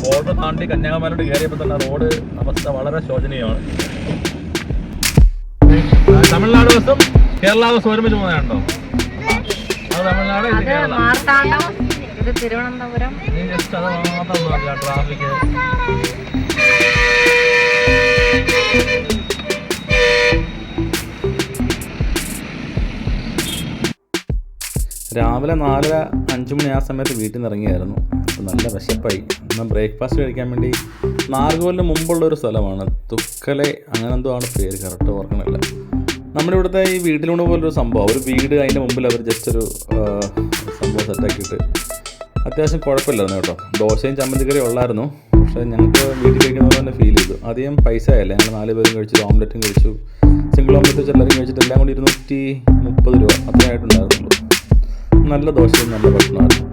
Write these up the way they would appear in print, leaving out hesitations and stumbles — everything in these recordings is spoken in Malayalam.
ബോർഡർ താണ്ടി കന്യാകുമാരിയോട് കയറിയപ്പോൾ തന്നെ റോഡ് അവസ്ഥ വളരെ ശോചനീയമാണ്. തമിഴ്നാട് ബസ്സും കേരള ബസ്സും ഒരുമിച്ച് പോകുന്നുണ്ടോ? അത് തമിഴ്നാട്, ഇത് കേരള. ഇത് തിരുവനന്തപുരം. ജസ്റ്റ് അത് മാത്രം നോക്കുക. ട്രാഫിക് രാവിലെ 4:05 മണി ആ സമയത്ത് വീട്ടിൽ നിന്ന് ഇറങ്ങിയായിരുന്നു. നല്ല വിശപ്പായി. എന്നാൽ ബ്രേക്ക്ഫാസ്റ്റ് കഴിക്കാൻ വേണ്ടി നാർഗോലിന് മുമ്പുള്ളൊരു സ്ഥലമാണ്, തുക്കലെ അങ്ങനെ എന്തോ ആണ് പേര്, കറക്റ്റ് ഓർക്കണില്ല. നമ്മുടെ ഇവിടുത്തെ ഈ വീട്ടിലൂടെ പോലൊരു സംഭവം, ഒരു വീട് അതിൻ്റെ മുമ്പിൽ അവർ ജസ്റ്റ് ഒരു സംഭവം സെറ്റാക്കിയിട്ട് അത്യാവശ്യം കുഴപ്പമില്ലായിരുന്നു കേട്ടോ. ദോശയും ചമ്മന്തിക്കറിയും ഉള്ളായിരുന്നു. പക്ഷേ ഞങ്ങൾക്ക് വീട്ടിൽ കഴിക്കുന്നത് തന്നെ ഫീൽ ചെയ്തു. അധികം പൈസ ആയില്ല. ഞങ്ങൾ 4 പേരും കഴിച്ചു, ഓംലെറ്റും കഴിച്ചു, സിംഗിൾ ഓംലെറ്റ് വെച്ച് എല്ലാവരും കഴിച്ചിട്ട് എല്ലാം കൂടി 230 രൂപ അത്രയായിട്ടുണ്ടായിരുന്നുള്ളൂ. നല്ല ദോശയും നല്ല ഭക്ഷണമായിരുന്നു.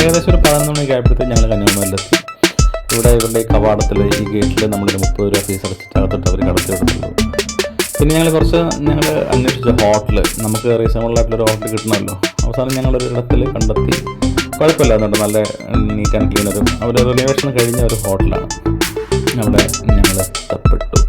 ഏകദേശം ഒരു 11 മണിയൊക്കെ ആയപ്പോഴത്തേക്ക് ഞങ്ങൾ കന്യാകുമാരിയിലെത്തി. ഇവിടെ ഇവരുടെ ഈ കവാടത്തിൽ ഈ ഗേറ്റിൽ നമ്മളൊരു 30 രൂപ ഫീസ് അടച്ചിട്ട് അകത്തോട്ട് അവർ കടത്തി വിടുന്നുള്ളൂ. പിന്നെ ഞങ്ങൾ അന്വേഷിച്ചു ഹോട്ടൽ, നമുക്ക് റീസണബിളായിട്ടുള്ളൊരു ഹോട്ടൽ കിട്ടണമല്ലോ. അവസാനം ഞങ്ങളൊരു ഇടത്തിൽ കണ്ടെത്തി. കുഴപ്പമില്ലാന്നുണ്ട്, നല്ല നീറ്റ് ആൻഡ് ക്ലീൻ, അവർ റിനോവേഷൻ കഴിഞ്ഞ ഒരു ഹോട്ടലാണ്. അവിടെ ഞങ്ങൾ എത്തപ്പെട്ടു.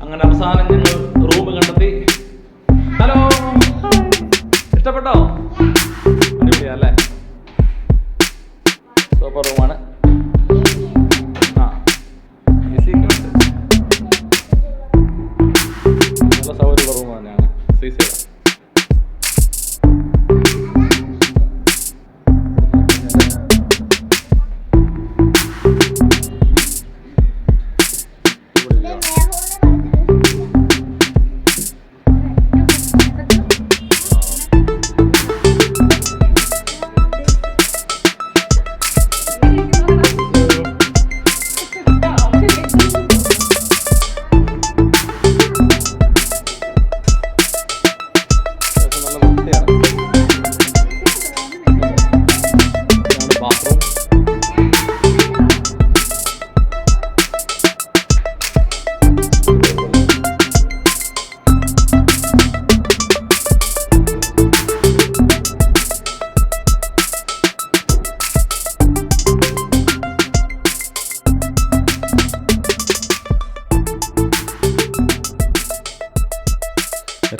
അങ്ങനെ അവസാനം ഞങ്ങൾ റൂം കണ്ടെത്തി. ഹലോ, ഇഷ്ടപ്പെട്ടോ? അടിപൊളിയാ അല്ലേ? സൂപ്പർ റൂമാണ്. നല്ല സൗകര്യമുള്ള റൂം തന്നെയാണ്. CC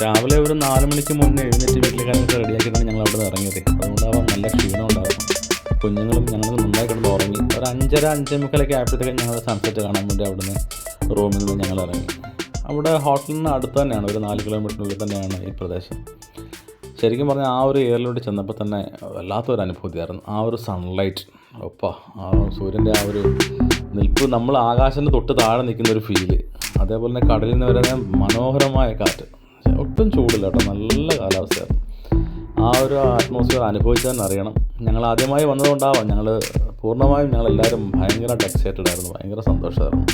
രാവിലെ ഒരു 4 മണിക്ക് മുന്നേ എഴുന്നേറ്റ് വീട്ടിലെ കാര്യങ്ങളൊക്കെ റെഡിയാക്കിയിട്ടാണ് ഞങ്ങൾ അവിടെ നിന്ന് ഇറങ്ങിയത്. അതുകൊണ്ടാവാം നല്ല ക്ഷീണം ഉണ്ടാകും. കുഞ്ഞുങ്ങളും ഞങ്ങൾ നന്നായി കിടന്ന് ഉറങ്ങി. ഒരു 5:30-5:45 ആയപ്പോഴത്തേക്കും ഞങ്ങൾ സൺസെറ്റ് കാണാൻ വേണ്ടി അവിടുന്ന് റൂമിൽ നിന്ന് ഞങ്ങൾ ഇറങ്ങി. അവിടെ ഹോട്ടലിൽ നിന്ന് അടുത്ത് തന്നെയാണ്, ഒരു 4 കിലോമീറ്ററിനുള്ളിൽ തന്നെയാണ് ഈ പ്രദേശം. ശരിക്കും പറഞ്ഞാൽ ആ ഒരു ഏരിയയിലോട്ട് ചെന്നപ്പോൾ തന്നെ വല്ലാത്തൊരു അനുഭൂതിയായിരുന്നു. ആ ഒരു സൺലൈറ്റ് ആ സൂര്യൻ്റെ ആ ഒരു നിൽപ്പ്, നമ്മൾ ആകാശത്തിൻ്റെ തൊട്ട് താഴെ നിൽക്കുന്ന ഒരു ഫീല്, അതേപോലെ തന്നെ കടലിൽ നിന്ന് വരുന്ന മനോഹരമായ കാറ്റ്, ഒട്ടും ചൂടില്ല കേട്ടോ, നല്ല കാലാവസ്ഥയായിരുന്നു. ആ ഒരു അറ്റ്മോസ്ഫിയർ അനുഭവിച്ചാൽ അറിയണം. ഞങ്ങൾ ആദ്യമായി വന്നതുകൊണ്ടാവാം പൂർണ്ണമായും ഞങ്ങളെല്ലാവരും ഭയങ്കരമായിട്ട് എക്സൈറ്റഡ് ആയിരുന്നു, ഭയങ്കര സന്തോഷമായിരുന്നു.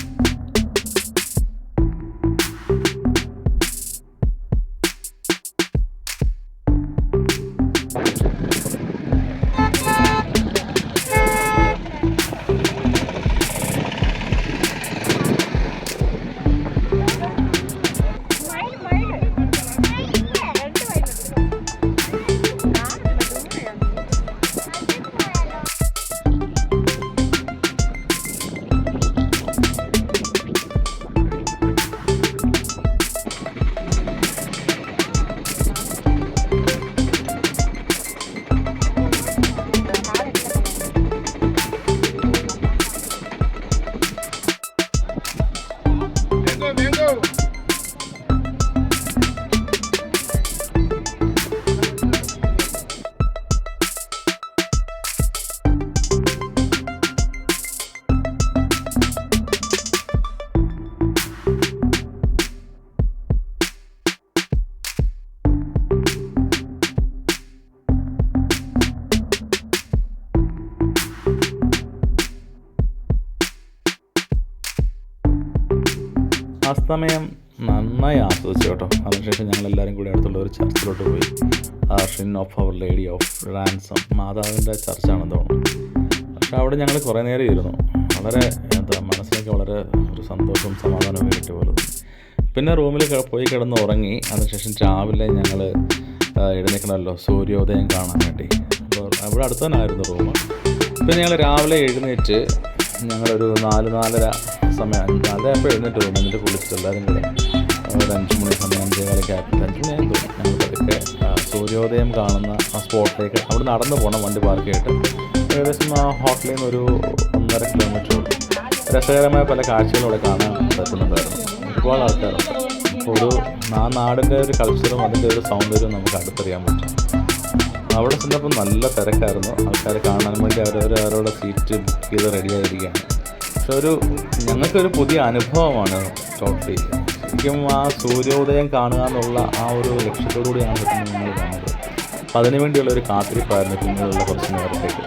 അസ്തമയം നന്നായി ആസ്വദിച്ചു കേട്ടോ. അതിനുശേഷം ഞങ്ങളെല്ലാവരും കൂടി അടുത്തുള്ള ഒരു ചർച്ചിലോട്ട് പോയി. Shrine of our lady of ransom, മാതാവിൻ്റെ ചർച്ചാണെന്ന് തോന്നുന്നു. പക്ഷെ അവിടെ ഞങ്ങൾ കുറേ നേരം ഇരുന്നു. വളരെ മനസ്സിലേക്ക് വളരെ ഒരു സന്തോഷവും സമാധാനവും കിട്ടിയ പോലെ. പിന്നെ റൂമിൽ പോയി കിടന്ന് ഉറങ്ങി. അതിനുശേഷം രാവിലെ ഞങ്ങൾ എഴുന്നേക്കണമല്ലോ സൂര്യോദയം കാണാൻ വേണ്ടി. അപ്പോൾ അവിടെ അടുത്ത് തന്നെ ആയിരുന്നു റൂം. പിന്നെ ഞങ്ങൾ രാവിലെ എഴുന്നേറ്റ് ഞങ്ങളൊരു 4-4:30 സമയം, അതപ്പോൾ എഴുന്നേറ്റ് തോന്നുന്നു. എന്നിട്ട് കുളിച്ചിട്ട് എല്ലാവരും കൂടെ ഒരു 5 മണി സമയം, 5:15 ആയപ്പോൾ 5 മണിയായി തോന്നും. ഞങ്ങൾ പതുക്കെ സൂര്യോദയം കാണുന്ന ആ സ്പോട്ടിലേക്ക് അവിടെ നടന്നു പോകണം, വണ്ടി പാർക്ക് ചെയ്തിട്ട്. ഏകദേശം ആ ഹോട്ടലിൽ നിന്ന് ഒരു 1.5 കിലോമീറ്റർ. രസകരമായ പല കാഴ്ചകളും അവിടെ കാണാൻ പറ്റുന്നുണ്ടായിരുന്നു. ഒരുപാട് ആൾക്കാരുണ്ട്. അപ്പോൾ ആ നാടിൻ്റെ ഒരു കൾച്ചറും അതിൻ്റെ ഒരു സൗന്ദര്യവും നമുക്ക് അടുത്തറിയാൻ പറ്റും. അവിടെ ചെന്നപ്പോൾ നല്ല തിരക്കായിരുന്നു. ആൾക്കാർ കാണാൻ വേണ്ടി അവരവരുടെ സീറ്റ് ബുക്ക് ചെയ്ത് റെഡിയായിരിക്കുകയാണ്. പക്ഷെ ഞങ്ങൾക്കൊരു പുതിയ അനുഭവമാണ് ടോട്ടലി. ശരിക്കും ആ സൂര്യോദയം കാണുക എന്നുള്ള ആ ഒരു ലക്ഷ്യത്തോടു കൂടിയാണ് പറ്റുന്നത് ഞങ്ങൾ കാണുന്നത്. അപ്പോൾ അതിനുവേണ്ടിയുള്ളൊരു കാത്തിരിപ്പായിരുന്നു പിന്നീടുള്ള കുറച്ച് നേരത്തേക്ക്.